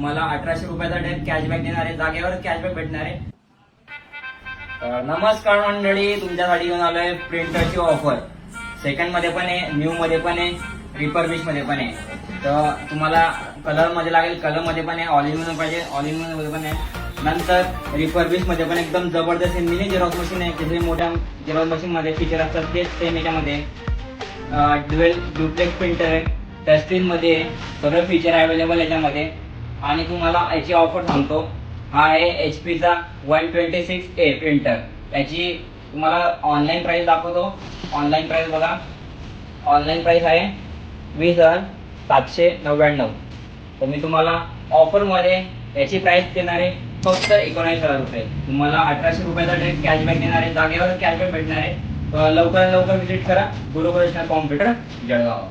मला 1800 रुपयाचा direct cashback देणार आहे, जागेवर कॅशबॅक भेटणार आहे. नमस्कार मंडळी, तुमच्यासाठी घेऊन आलोय प्रिंटरची ऑफर. सेकंड मध्ये पण आहे, न्यू मध्ये पण आहे, रिफर्बिश मध्ये पण आहे. तर तुम्हाला कलर मध्ये लागेल, कलर मध्ये पण आहे, ऑल इन वन पाहिजे ऑल इन वन मध्ये पण आहे. नंतर रिफर्बिश मध्ये पण एकदम जबरदस्त मिनी झेरॉक्स मशीन आहे. जे मोठ्या झेरॉक्स मशीन मध्ये फीचर असतात तेच सेम याच्यामध्ये. ड्युप्लेक्स प्रिंटर आहे, टच स्क्रीन मध्ये सगळं फीचर अवेलेबल याच्यामध्ये. आणि तुम्हाला याची ऑफर सांगतो, हा आहे HP चा 126A प्रिंटर. याची तुम्हाला ऑनलाईन प्राइस दाखवतो. ऑनलाईन प्राइस बघा, ऑनलाईन प्राइस आहे 20,799. तर मी तुम्हाला ऑफर मध्ये याची प्राइस देणार आहे फक्त 19,000 रुपये. तुम्हाला 1800 रुपयाचा डायरेक्ट कॅशबॅक देणार आहे, जागेवर कॅशबॅक भेटणार आहे. लवकरात लवकर विजिट करा गुरुकृष्ण कॉम्प्युटर जळगाव.